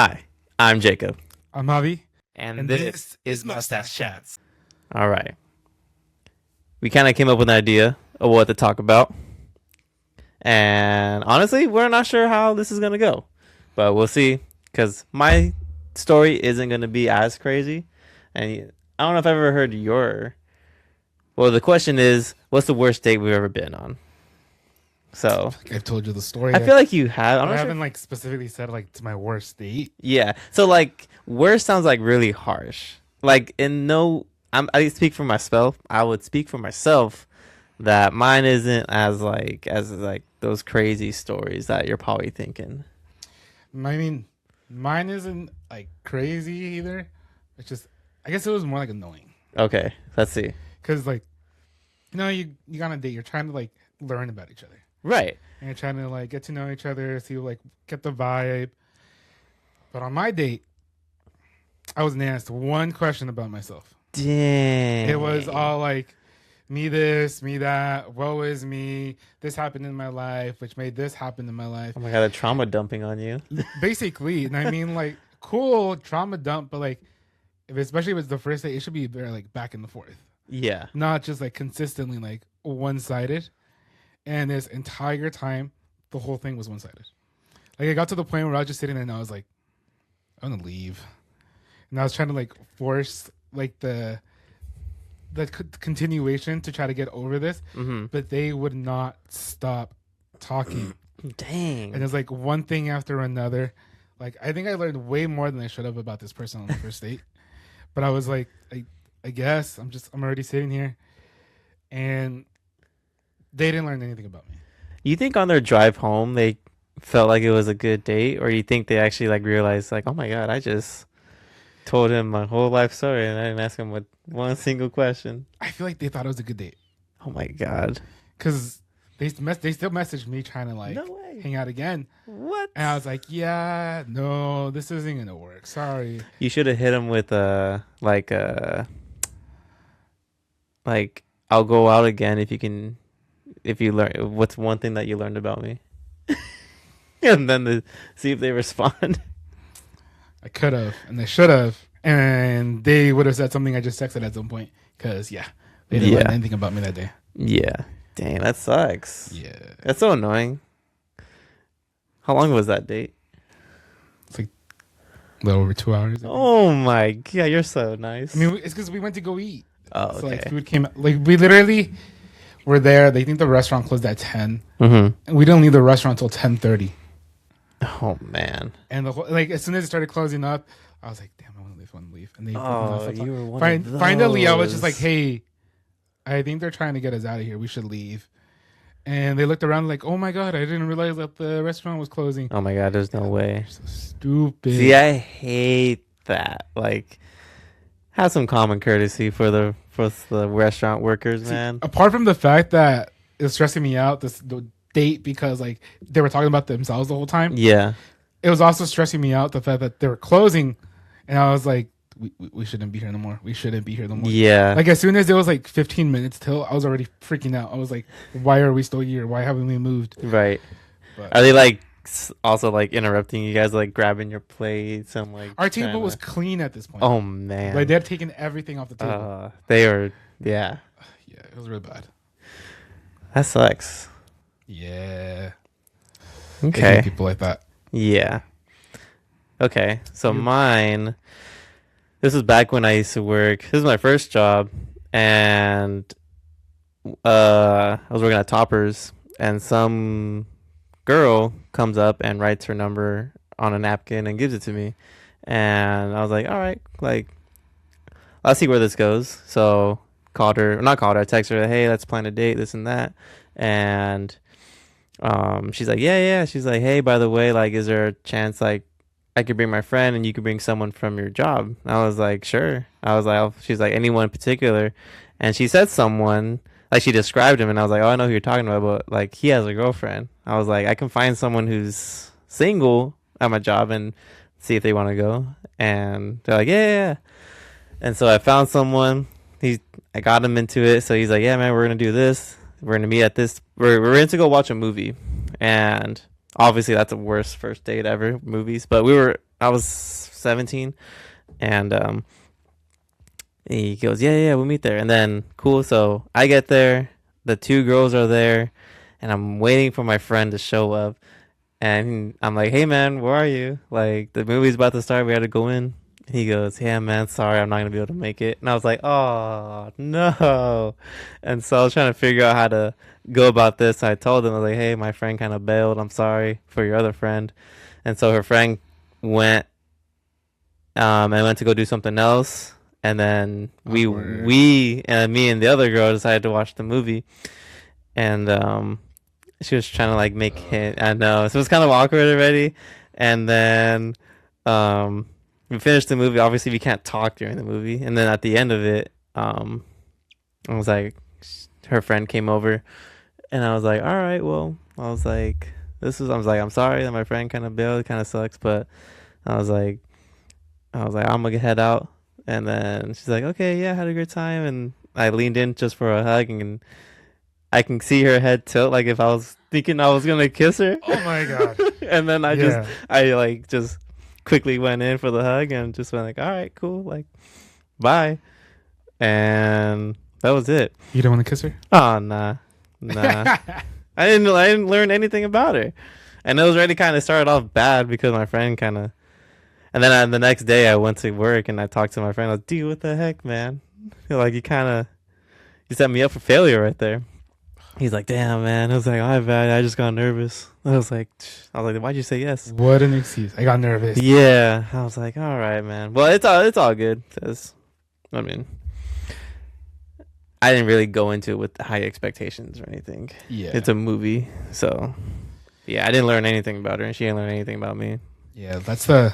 Hi, I'm Jacob. I'm Javi. And this is Mustache Chats. All right. We kind of came up with an idea of what to talk about. And honestly, we're not sure how this is going to go. But we'll see. Because my story isn't going to be as crazy. And I don't know if I've ever heard your... Well, the question is, what's the worst date we've ever been on? So... I've told you the story. I feel like you have. I haven't like specifically said like it's my worst date. Yeah. So like worst sounds like really harsh. Like I speak for myself. I would speak for myself that mine isn't as like those crazy stories that you're probably thinking. I mean, mine isn't like crazy either. It's just I guess it was more like annoying. Okay, let's see. Because like, you go on a date, you're trying to like learn about each other. Right. And you're trying to like get to know each other, see like get the vibe. But on my date, I wasn't asked one question about myself. Dang. It was all like me this, me that, woe is me, this happened in my life, which made this happen in my life. Oh my god, the trauma dumping on you. Basically. And I mean like cool trauma dump, but like especially if it's the first date, it should be very like back and forth. Yeah. Not just like consistently like one sided. And this entire time, the whole thing was one-sided. Like, I got to the point where I was just sitting there and I was like, I'm going to leave. And I was trying to, like, force, like, the continuation to try to get over this. Mm-hmm. But they would not stop talking. Dang. And it was, like, one thing after another. Like, I think I learned way more than I should have about this person on the first date. But I was like, I guess I'm already sitting here. And... they didn't learn anything about me. You think on their drive home they felt like it was a good date, or you think they actually like realized like, oh my god, I just told him my whole life story and I didn't ask him one single question? I feel like they thought it was a good date. Oh my god. Because they still messaged me trying to like hang out again. What? And I was like, yeah, no, this isn't gonna work. Sorry. You should have hit him with like I'll go out again if you learn what's one thing that you learned about me. And then see if they respond. I could have, and they should have, and they would have said something I just texted at some point. Because they didn't learn anything about me that day. Yeah. Dang, that sucks. Yeah. That's so annoying. How long was that date? It's like a little over 2 hours. Oh my god, you're so nice. I mean, it's because we went to go eat. Oh, okay. So like food came, like we literally were there. They think the restaurant closed at 10. Mm-hmm. And we didn't leave the restaurant until 10:30. Oh man. And the whole, like as soon as it started closing up, I was like, "Damn, I want to leave." And they you were one of those. Finally, I was just like, "Hey, I think they're trying to get us out of here. We should leave." And they looked around like, "Oh my god, I didn't realize that the restaurant was closing." Oh my god, there's no way. So stupid. See, I hate that. Like, have some common courtesy for the restaurant workers, man. Apart from the fact that it's stressing me out, the date, because like they were talking about themselves the whole time. Yeah. It was also stressing me out the fact that they were closing, and I was like, we shouldn't be here no more. We shouldn't be here no more. Yeah. Like as soon as it was like 15 minutes till, I was already freaking out. I was like, why are we still here? Why haven't we moved? Right. But Are they like also like interrupting you guys, like grabbing your plates and like our table was clean at this point. Oh man. Like they had taken everything off the table. They were yeah. Yeah, it was really bad. That sucks. Yeah. Okay. People like that. Yeah. Okay. So mine, this was back when I used to work. This is my first job, and I was working at Toppers, and some girl comes up and writes her number on a napkin and gives it to me, and I was like, all right, like, let's see where this goes. So I texted her, hey, let's plan a date, this and that, and she's like, yeah. She's like, hey, by the way, like, is there a chance like I could bring my friend and you could bring someone from your job? And I was like, sure. I was like, she's like, anyone in particular? And she said someone, like she described him, and I was like, oh, I know who you're talking about, but like he has a girlfriend. I was like, I can find someone who's single at my job and see if they want to go. And they're like, yeah. And so I found someone. I got him into it. So he's like, yeah, man, we're gonna do this. We're gonna meet at this. We're going to go watch a movie, and obviously that's the worst first date ever, movies. But we were I was 17, and he goes, yeah, we'll meet there. And then cool, so I get there, the two girls are there, and I'm waiting for my friend to show up. And I'm like, hey man, where are you? Like, the movie's about to start, we had to go in. He goes, yeah man, sorry, I'm not gonna be able to make it. And I was like, oh no. And so I was trying to figure out how to go about this. I told him, I was like, hey, my friend kind of bailed, I'm sorry for your other friend. And so her friend went and went to go do something else. And then Awkward. we and me and the other girl decided to watch the movie. And she was trying to like make hint. I know, so it was kind of awkward already. And then we finished the movie. Obviously, we can't talk during the movie. And then at the end of it, I was like, her friend came over, and I was like, all right, well, I was like, I was like, I'm sorry that my friend kind of bailed. It kind of sucks, but I was like, I'm gonna head out. And then she's like, okay, yeah, I had a great time. And I leaned in just for a hug, and I can see her head tilt, like if I was thinking I was gonna kiss her. Oh my god. And then Yeah. I like just quickly went in for the hug and just went like, all right, cool, like, bye. And that was it. You don't want to kiss her? Oh nah. I didn't learn anything about her. And it was already kind of started off bad because my friend kind of. And then the next day I went to work and I talked to my friend. I was, dude, what the heck, man? Like, you set me up for failure right there. He's like, damn, man. I was like, I bet I just got nervous. I was like, why'd you say yes? What an excuse. I got nervous. Yeah. I was like, all right, man. Well, it's all good. 'Cause, I mean, I didn't really go into it with high expectations or anything. Yeah. It's a movie, so yeah, I didn't learn anything about her, and she didn't learn anything about me, Yeah, that's the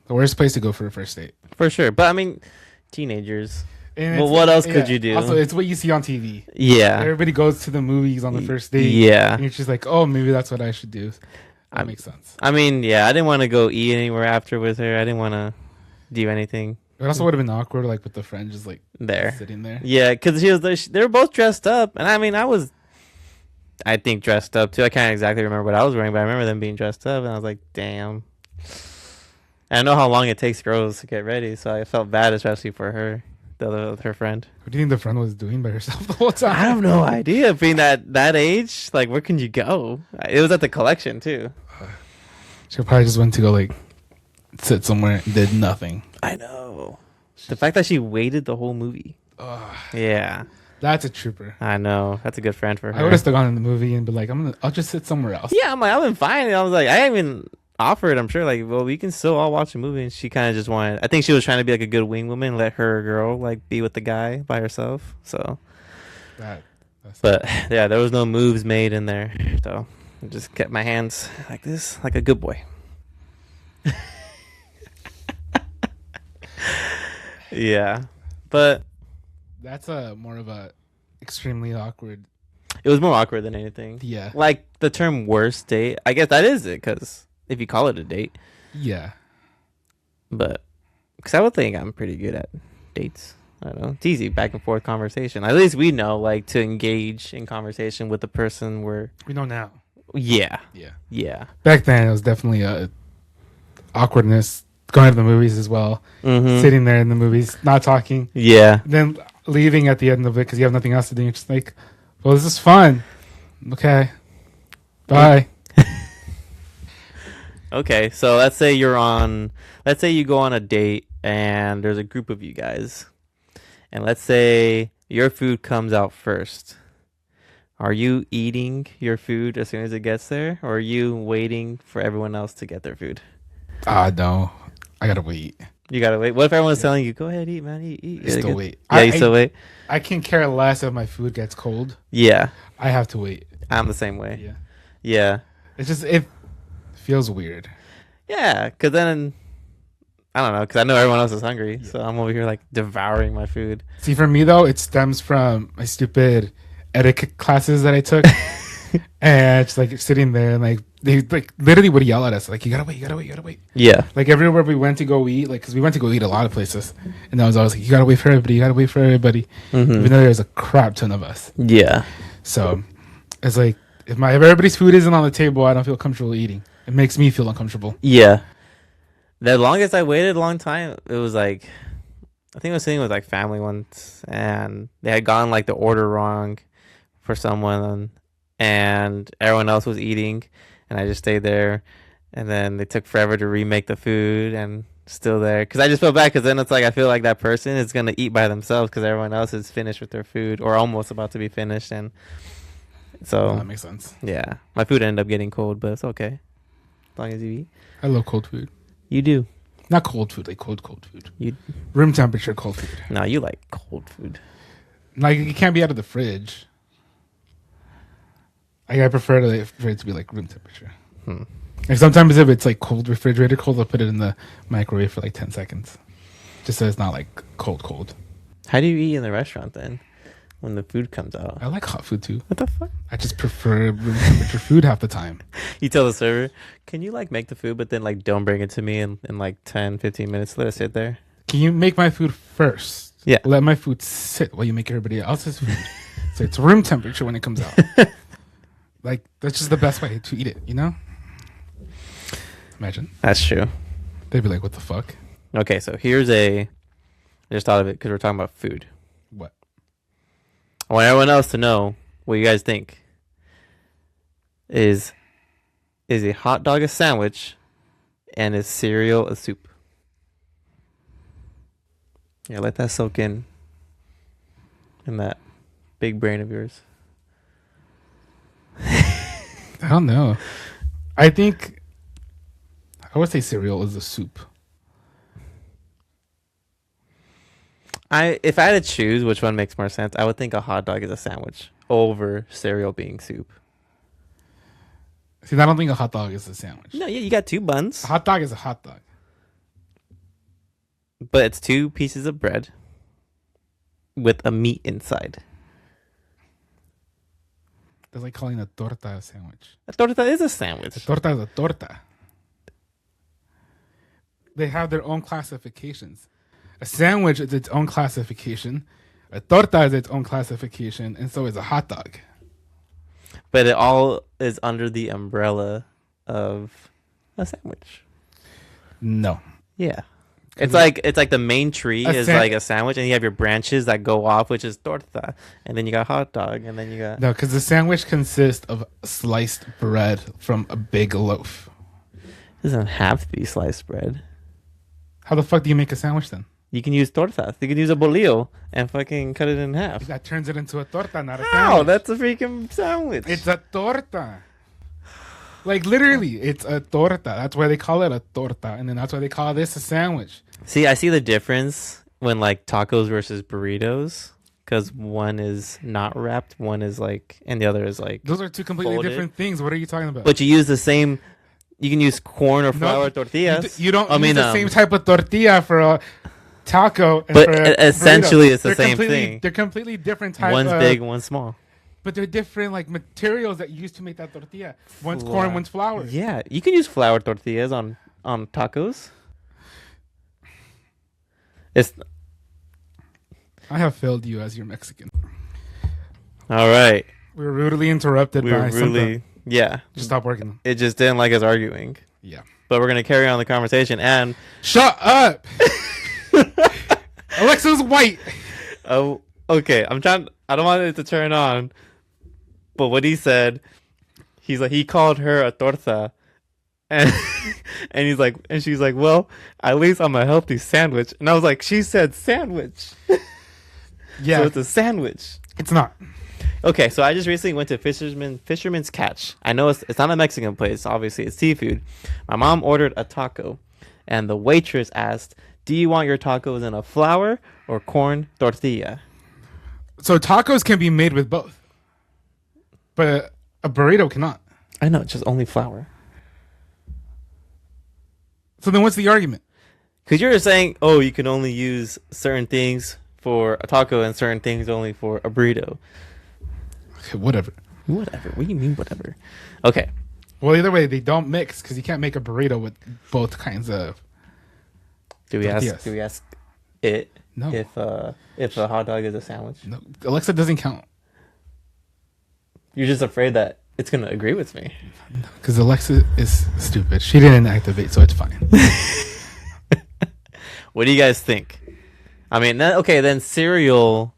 worst place to go for a first date. for sure. But I mean, teenagers. And Well, it's- what else could you do? Also, it's what you see on TV. Yeah, Everybody goes to the movies on the first date. yeah. And you're just like, oh, maybe that's what I should do. That I'm- makes sense. I mean, yeah, I didn't want to go eat anywhere after with her. I didn't want to do anything It also would have been awkward, like with the friend just like there. sitting there. Yeah, because they were both dressed up, and I mean, I think dressed up too. I can't exactly remember what I was wearing, but I remember them being dressed up, and I was like, damn. And I know how long it takes girls to get ready, so I felt bad, especially for her, her friend. What do you think the friend was doing by herself the whole time? I have no idea. Being that age, like, where can you go? It was at the collection too. She probably just went to go like sit somewhere and did nothing. I know. The fact that she waited the whole movie. Ugh, Yeah, that's a trooper. I know. That's a good friend for I her. would have stuck on in the movie and been like, I'll just sit somewhere else. Yeah, I'm like, I've been fine. I was like, I even offered, I'm sure, like, well, we can still all watch a movie. And she kind of just wanted, I think she was trying to be like a good wing woman, let her girl like be with the guy by herself. So, That's but yeah, there was no moves made in there. So I just kept my hands like this, like a good boy. Yeah, but that's a more of a extremely awkward. it was more awkward than anything. Yeah, Like the term worst date, I guess that is it, because if you call it a date. yeah. But because I would think I'm pretty good at dates. I don't know. It's easy, back and forth conversation. At least we know, like, to engage in conversation with the person we're. We know now. Yeah, Yeah. yeah. Back then, it was definitely a awkwardness going to the movies as well. Mm-hmm. Sitting there in the movies, not talking, Yeah, then leaving at the end of it because you have nothing else to do. You're just like, well, this is fun. Okay, bye. okay. So let's say you go on a date and there's a group of you guys, and let's say your food comes out first. Are you eating your food as soon as it gets there, or are you waiting for everyone else to get their food? No, I gotta wait. You gotta wait. What if everyone's telling you, "Go ahead, eat, man, eat"? I still wait. Yeah, you still wait. I can care less if my food gets cold. Yeah, I have to wait. I'm the same way. Yeah, Yeah, it's just it feels weird. yeah. Because then I don't know. Because I know everyone else is hungry, so I'm over here like devouring my food. See, for me though, it stems from my stupid etiquette classes that I took, and it's like sitting there and like they like literally would yell at us like, "You gotta wait, you gotta wait, you gotta wait." Yeah, Like everywhere we went to go eat, like because we went to go eat a lot of places, and I was always like, "You gotta wait for everybody, you gotta wait for everybody," even though there's a crap ton of us. yeah, So it's like if everybody's food isn't on the table, I don't feel comfortable eating. It makes me feel uncomfortable. yeah. The longest I waited a long time, it was like, I think I was sitting with like family once, and they had gotten like the order wrong for someone, and everyone else was eating, and I just stayed there, and then they took forever to remake the food, and still there, because I just feel bad, because then it's like I feel like that person is gonna eat by themselves because everyone else is finished with their food or almost about to be finished, and so That makes sense. yeah, my food ended up getting cold, but it's okay as long as you eat. I love cold food. You do. Not cold food, like cold food. You Room temperature cold food. no, you like cold food. Like it can't be out of the fridge. Like I prefer for it to be like room temperature. Like sometimes if it's like cold, refrigerator cold, I'll put it in the microwave for like 10 seconds, just so it's not like cold. How do you eat in the restaurant then when the food comes out? I like hot food too. What the fuck? I just prefer room temperature food half the time. You tell the server, can you like make the food, but then like don't bring it to me in like 10, 15 minutes. Let it sit there. Can you make my food first? Yeah. Let my food sit while you make everybody else's food. So it's room temperature when it comes out. Like that's just the best way to eat it, you know? Imagine. That's true. They'd be like, what the fuck? Okay, so I just thought of it because we're talking about food. What? I want everyone else to know what you guys think. Is a hot dog a sandwich, and is cereal a soup? Yeah, let that soak in that big brain of yours. I don't know. I think I would say cereal is a soup. If I had to choose which one makes more sense, I would think a hot dog is a sandwich over cereal being soup. See, I don't think a hot dog is a sandwich. No, yeah, you got two buns, A hot dog is a hot dog. but it's two pieces of bread with a meat inside. That's like calling a torta a sandwich. A torta is a sandwich. A torta is a torta. They have their own classifications. A sandwich is its own classification. A torta is its own classification, and so is a hot dog. But it all is under the umbrella of a sandwich. No. Yeah. It's like the main tree is like a sandwich, and you have your branches that go off, which is torta, and then you got hot dog, and then you got No, because the sandwich consists of sliced bread from a big loaf. It doesn't have to be sliced bread. How the fuck do you make a sandwich then? You can use tortas. You can use a bolillo and fucking cut it in half. That turns it into a torta, not a How? sandwich. That's a freaking sandwich. It's a torta. Like literally, it's a torta. That's why they call it a torta, and then that's why they call this a sandwich. See, I see the difference when like tacos versus burritos, because one is not wrapped, one is like, and the other is like. Those are two completely folded. different things. What are you talking about? But you use the same. You can use corn or flour tortillas. You don't I use mean, the same type of tortilla for a taco. And but for a essentially, burrito. it's the They're same completely- thing. They're completely different types. One's big, one's small. But they're different like materials that you use to make that tortilla. One's Flour. corn, one's flour. Yeah, you can use flour tortillas on tacos. It's I have failed you as your Mexican. all right. We were rudely interrupted We by were something. really Just stop working. it just didn't like us arguing. Yeah. But we're gonna carry on the conversation and Shut up. Alexa's white. oh okay, I don't want it to turn on. But what he said, he called her a torta. And and she's like, well, at least I'm a healthy sandwich. And I was like, she said sandwich. Yeah. So it's a sandwich. It's not. Okay, so I just recently went to Fisherman's Catch. I know it's not a Mexican place, obviously it's seafood. My mom ordered a taco, and the waitress asked, "Do you want your tacos in a flour or corn tortilla?" So tacos can be made with both. But a burrito cannot. I know, it's just only flour. So then what's the argument? Because you're saying, oh, you can only use certain things for a taco and certain things only for a burrito. Okay, whatever. Whatever. What do you mean, whatever? Okay. Well, either way, they don't mix because you can't make a burrito with both kinds of. Do we Tortillas. ask it No. if a hot dog is a sandwich? No, Alexa doesn't count You're just afraid that it's gonna agree with me. because Alexa is stupid. She didn't activate, so it's fine. What do you guys think? I mean, okay, then cereal.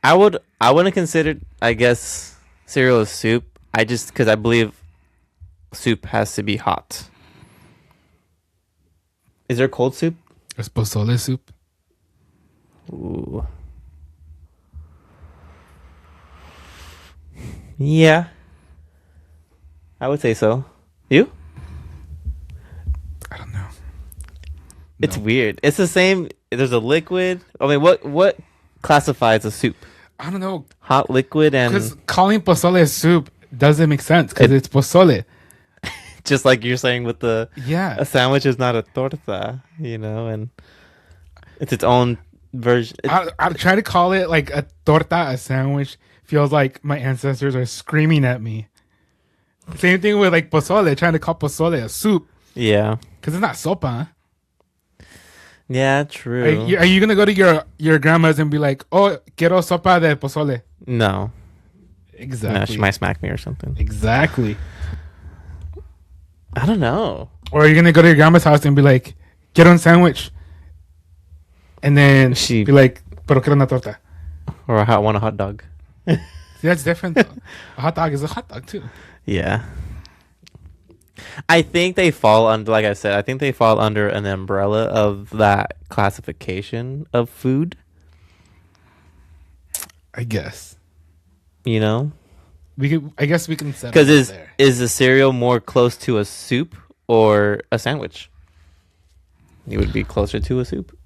I wouldn't consider, I guess, cereal as soup. Because I believe soup has to be hot. Is there cold soup? There's pozole soup. Ooh. Yeah. I would say so. You? I don't know. It's No. weird. It's the same. There's a liquid. I mean, what classifies a soup? I don't know. Hot liquid and Because calling pozole soup doesn't make sense because it's pozole. just like you're saying with a Yeah. sandwich is not a torta, and it's its own version. I'll try to call it like a torta, a sandwich. Feels like my ancestors are screaming at me. Same thing with like pozole, trying to call pozole a soup Yeah. because it's not sopa. Yeah, true. Are you gonna go to your grandma's and be like, "Oh, quiero sopa de pozole"? No. Exactly. No, she might smack me or something. Exactly. I don't know. Or are you gonna go to your grandma's house and be like, "Quiero un sandwich," and then She- be like, "Pero quiero una torta." Or want a hot dog. See, that's different. Though. A hot dog is a hot dog too. Yeah. I think they fall under, like I said, I think they fall under an umbrella of that classification of food, I guess you know? we could. I guess we can settle Because it is there. is the cereal more close to a soup or a sandwich? You would be closer to a soup.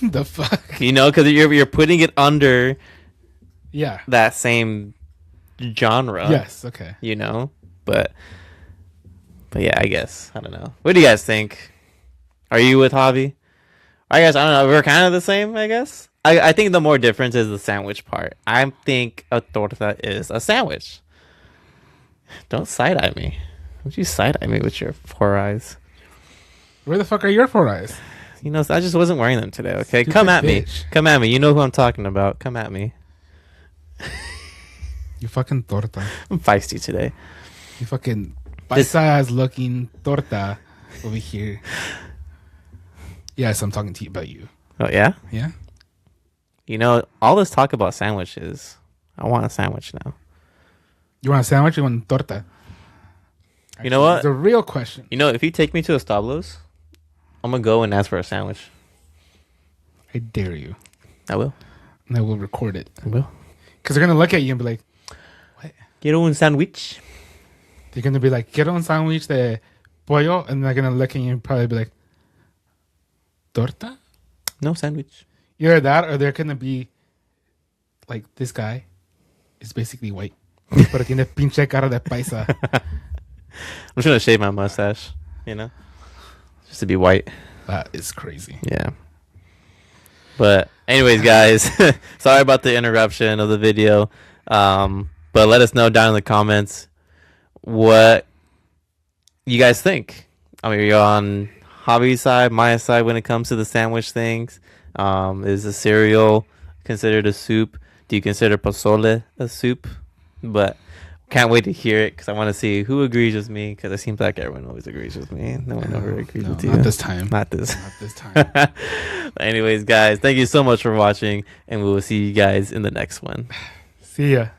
The fuck? Because you're putting it under Yeah. that same genre. Yes. Okay. But yeah, I guess. I don't know. What do you guys think? Are you with Javi? I guess, I don't know. We're kind of the same, I guess. I think the more difference is the sandwich part. I think a torta is a sandwich. Don't side-eye me. Don't you side-eye me with your 4 eyes. Where the fuck are your 4 eyes? I just wasn't wearing them today, okay? Stupid Come at me. bitch. Come at me. You know who I'm talking about. Come at me. You fucking torta. I'm feisty today. You fucking This- paisa ass looking torta over here. Yes, I'm talking to you about you. Oh, yeah? Yeah. All this talk about sandwiches. I want a sandwich now. You want a sandwich? Or you want torta? You know what? The real question. If you take me to Establos, I'm going to go and ask for a sandwich. I dare you. I will. And I will record it. I will. Because they're gonna look at you and be like, Quiero un sandwich. they're gonna be like, quiero un sándwich de pollo, and they're gonna look at you and probably be like, torta? No sandwich. Either that, or they're gonna be like, this guy is basically white, pero tiene pinche cara de paisa. I'm just going to shave my mustache, just to be white. That is crazy. Yeah. But anyways, guys, sorry about the interruption of the video. But let us know down in the comments what you guys think. I mean, you're on Javi's side, my side when it comes to the sandwich things. Is the cereal considered a soup? Do you consider pozole a soup? But can't wait to hear it because I want to see who agrees with me because it seems like everyone always agrees with me. No one ever agrees No, with you. not this time. Not this. Not this time. Anyways, guys, thank you so much for watching, and we will see you guys in the next one. See ya.